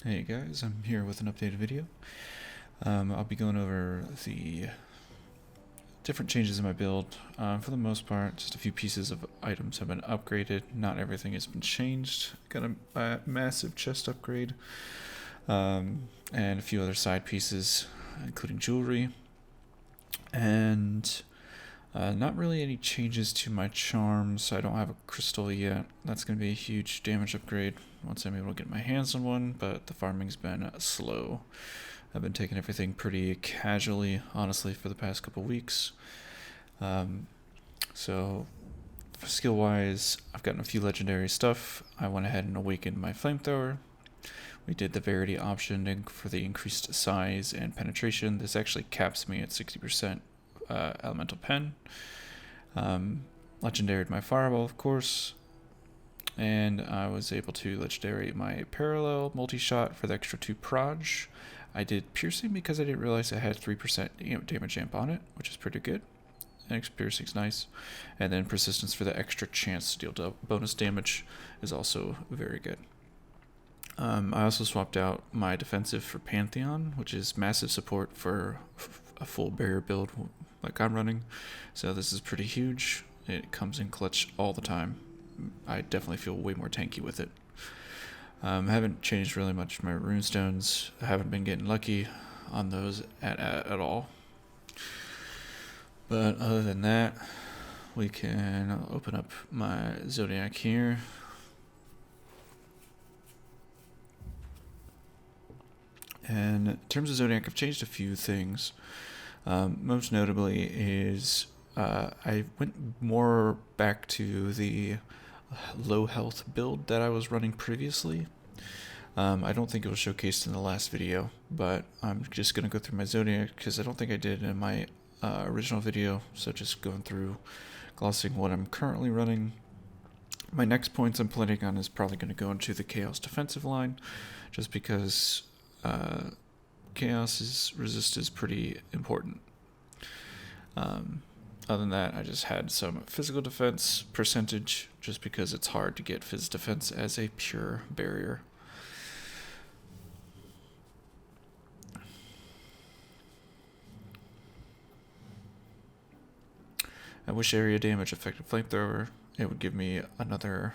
Hey guys, I'm here with an updated video. I'll be going over the different changes in my build. For the most part, just a few pieces of items have been upgraded. Not everything has been changed. Got a massive chest upgrade, and a few other side pieces, including jewelry. And not really any changes to my charms. I don't have a crystal yet. That's going to be a huge damage upgrade once I'm able to get my hands on one, but the farming's been slow. I've been taking everything pretty casually, honestly, for the past couple weeks. So skill-wise, I've gotten a few legendary stuff. I went ahead and awakened my flamethrower. We did the Verity option for the increased size and penetration. This actually caps me at 60% elemental pen. Legendaried my fireball, of course, and I was able to legendary my parallel multi-shot for the extra 2 proj. I did piercing because I didn't realize I had 3% damage amp on it, which is pretty good. And piercing's nice. And then persistence for the extra chance to deal bonus damage is also very good. I also swapped out my defensive for Pantheon, which is massive support for a full barrier build like I'm running. So this is pretty huge. It comes in clutch all the time. I definitely feel way more tanky with it. I haven't changed really much my runestones. I haven't been getting lucky on those at all. But other than that, we can open up my Zodiac here. And in terms of Zodiac, I've changed a few things. Most notably is I went more back to the low health build that I was running previously. I don't think it was showcased in the last video, but I'm just going to go through my Zodiac because I don't think I did in my original video, so just going through glossing what I'm currently running. My next points I'm planning on is probably going to go into the Chaos defensive line, just because Chaos's resist is pretty important. Other than that, I just had some physical defense percentage, just because it's hard to get phys defense as a pure barrier. I wish area damage affected flamethrower. It would give me another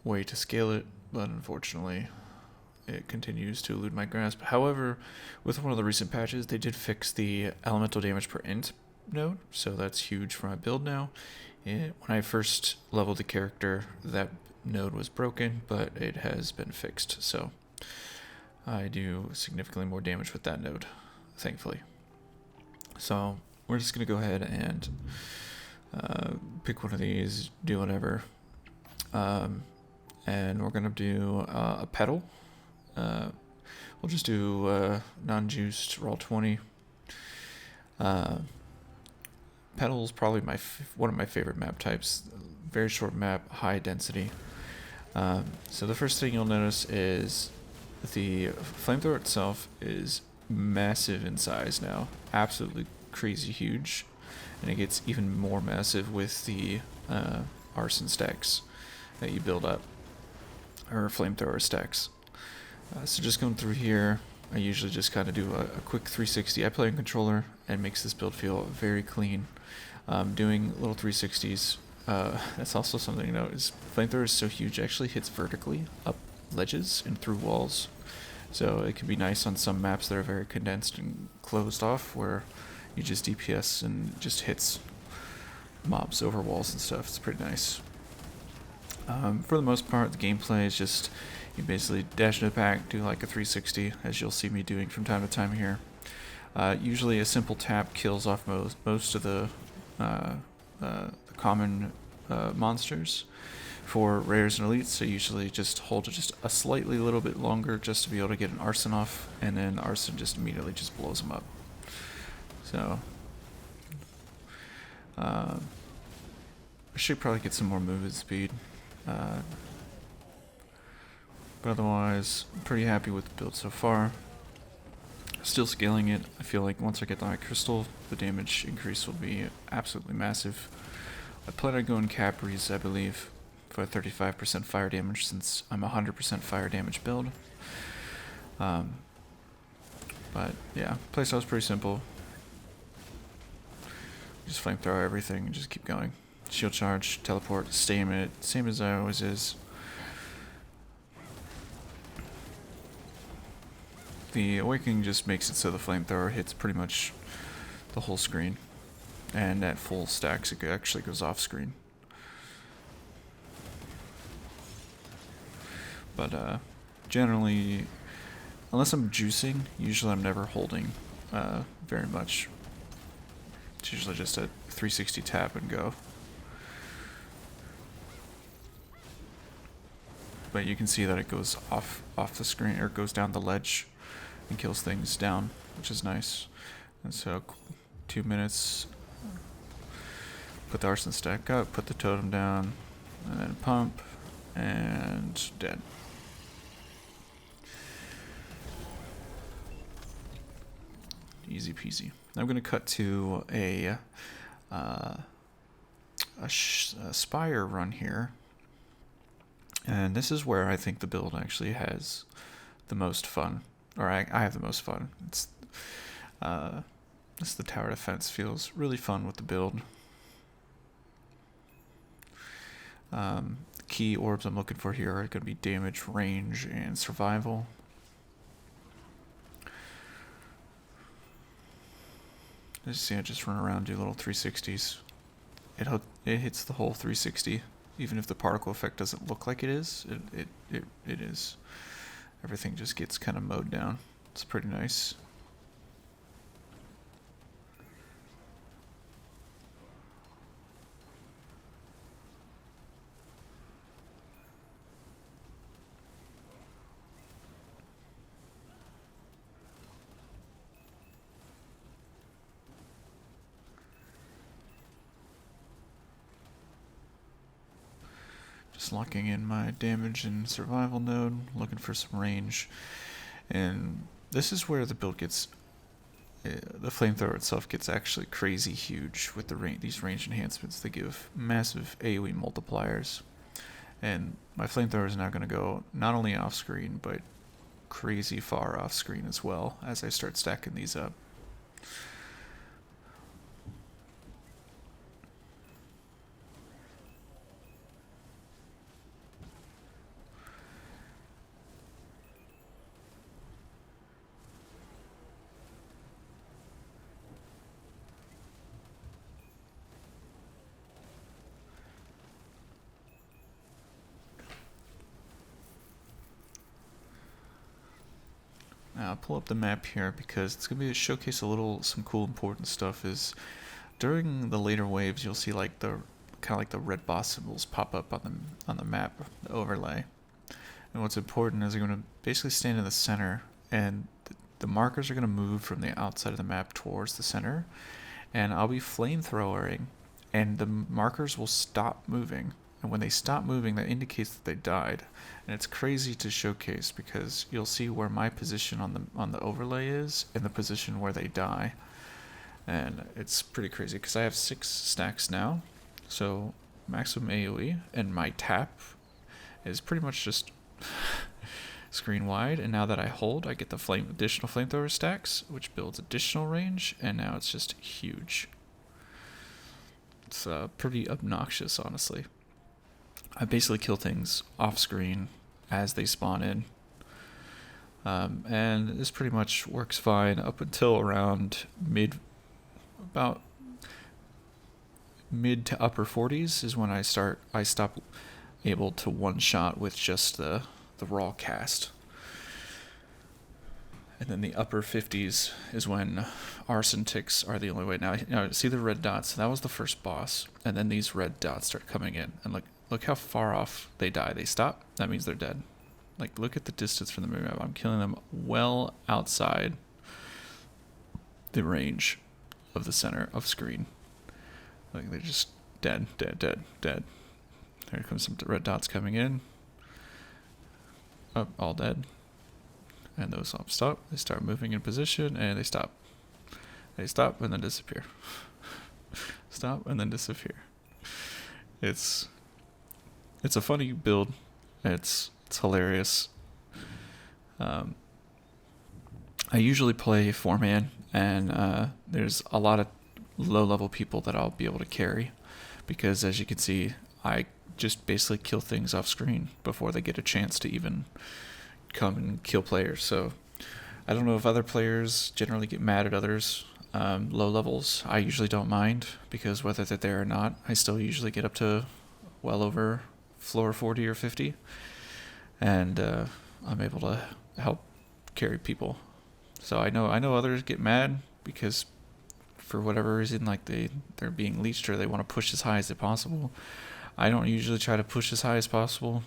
way to scale it, but unfortunately it continues to elude my grasp. However, with one of the recent patches, they did fix the elemental damage per int node, so that's huge for my build now. When I first leveled the character, that node was broken, but it has been fixed, so I do significantly more damage with that node, thankfully. So we're just going to go ahead and pick one of these, do whatever, and we're going to do a pedal. We'll just do non-juiced roll 20. Pedal's probably one of my favorite map types. Very short map, high density. So the first thing you'll notice is the flamethrower itself is massive in size now. Absolutely crazy huge. And it gets even more massive with the arson stacks that you build up, or flamethrower stacks. So just going through here, I usually just kind of do a quick 360. I play on controller, and makes this build feel very clean. Doing little 360s. That's also something to note, is flamethrower is so huge, it actually hits vertically up ledges and through walls. So it can be nice on some maps that are very condensed and closed off, where you just DPS and just hits mobs over walls and stuff. It's pretty nice. For the most part, the gameplay is just you basically dash into the pack, do like a 360, as you'll see me doing from time to time here. Usually a simple tap kills off most of the common monsters. For rares and elites, so usually just hold it just a slightly little bit longer just to be able to get an arson off, and then arson just immediately just blows them up. So I should probably get some more movement speed. But otherwise, I'm pretty happy with the build so far. Still scaling it. I feel like once I get my crystal, the damage increase will be absolutely massive. I plan on going Capri's, I believe, for 35% fire damage, since I'm a 100% fire damage build. But yeah, playstyle is pretty simple. Just flamethrower everything and just keep going. Shield charge, teleport, stay a minute, same as I always is. The awakening just makes it so the flamethrower hits pretty much the whole screen, and at full stacks it actually goes off screen. But generally, unless I'm juicing, usually I'm never holding very much. It's usually just a 360 tap and go. But you can see that it goes off the screen, or goes down the ledge and kills things down, which is nice. And so 2 minutes, put the arson stack up, put the totem down, and then pump, and dead. Easy peasy. I'm going to cut to a Spire run here. And this is where I think the build actually has the most fun. Or I have the most fun. It's the tower defense feels really fun with the build. The key orbs I'm looking for here are going to be damage, range, and survival. As you see, I just run around, do little 360s. It hits the whole 360, even if the particle effect doesn't look like it is. It is. Everything just gets kind of mowed down. It's pretty nice. Just locking in my damage and survival node, looking for some range. And this is where the build gets, the flamethrower itself gets actually crazy huge with these range enhancements. They give massive AoE multipliers. And my flamethrower is now going to go not only off screen, but crazy far off screen as well as I start stacking these up. Now I'll pull up the map here because it's gonna be to showcase some cool important stuff. Is during the later waves you'll see like the kind of like the red boss symbols pop up on the map, the overlay. And what's important is you're gonna basically stand in the center, and the markers are gonna move from the outside of the map towards the center, and I'll be flamethrowering, and the markers will stop moving. And when they stop moving, that indicates that they died. And it's crazy to showcase because you'll see where my position on the overlay is and the position where they die. And it's pretty crazy because I have 6 stacks now. So maximum AoE, and my tap is pretty much just screen wide. And now that I hold, I get the additional flamethrower stacks, which builds additional range. And now it's just huge. It's pretty obnoxious, honestly. I basically kill things off screen as they spawn in. And this pretty much works fine up until around about mid to upper 40s is when I stop able to one-shot with just the raw cast. And then the upper 50s is when arson ticks are the only way. Now see the red dots? That was the first boss. And then these red dots start coming in. And look how far off they die. They stop. That means they're dead. Like, look at the distance from the map. I'm killing them well outside the range of the center of screen. Like, they're just dead, dead, dead, dead. There comes some red dots coming in. Oh, all dead. And those all stop. They start moving in position, and they stop. They stop and then disappear. Stop and then disappear. It's a funny build. It's hilarious. I usually play 4-man, and there's a lot of low-level people that I'll be able to carry, because as you can see, I just basically kill things off screen before they get a chance to even come and kill players. So I don't know if other players generally get mad at others. Low levels, I usually don't mind, because whether they're there or not, I still usually get up to well over floor 40 or 50, and I'm able to help carry people. So I know others get mad because for whatever reason, like they're being leached or they want to push as high as possible. I don't usually try to push as high as possible.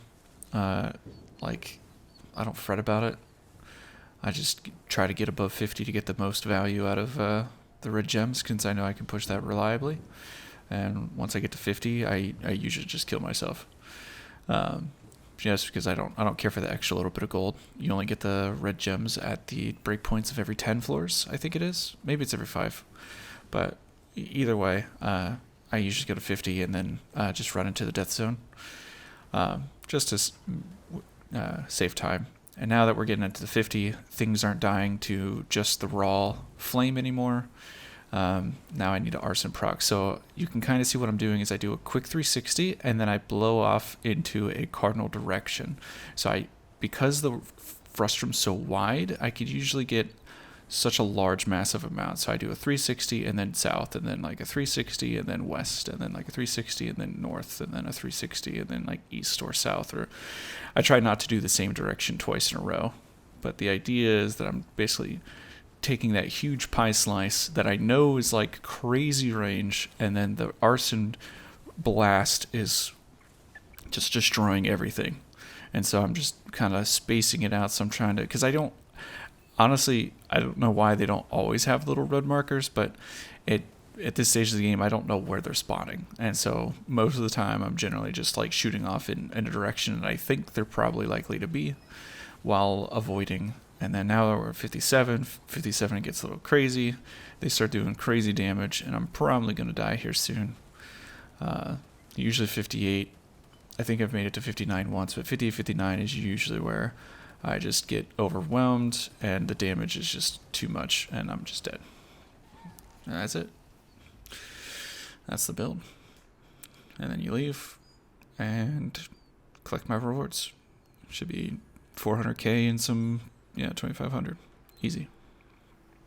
Like, I don't fret about it. I just try to get above 50 to get the most value out of the red gems, because I know I can push that reliably. And once I get to 50, I usually just kill myself. Just because I don't care for the extra little bit of gold. You only get the red gems at the breakpoints of every 10 floors, I think it is. Maybe it's every 5. But either way, I usually go to 50 and then just run into the death zone, just to save time. And now that we're getting into the 50, things aren't dying to just the raw flame anymore. Now I need an arson proc. So you can kind of see what I'm doing is I do a quick 360 and then I blow off into a cardinal direction. So because the frustrum's so wide, I could usually get such a large massive amount. So I do a 360 and then south, and then like a 360 and then west, and then like a 360 and then north, and then a 360 and then like east or south. Or I try not to do the same direction twice in a row. But the idea is that I'm basically taking that huge pie slice that I know is like crazy range, and then the arson blast is just destroying everything. And so I'm just kind of spacing it out. So I'm trying to, because honestly, I don't know why they don't always have little red markers, but at this stage of the game, I don't know where they're spawning. And so most of the time, I'm generally just like shooting off in a direction that I think they're probably likely to be, while avoiding. And then now we're at 57. 57, it gets a little crazy. They start doing crazy damage, and I'm probably going to die here soon. Usually 58. I think I've made it to 59 once, but 58, 59 is usually where I just get overwhelmed, and the damage is just too much, and I'm just dead. And that's it. That's the build. And then you leave, and collect my rewards. Should be 400k and some, 2,500. Easy.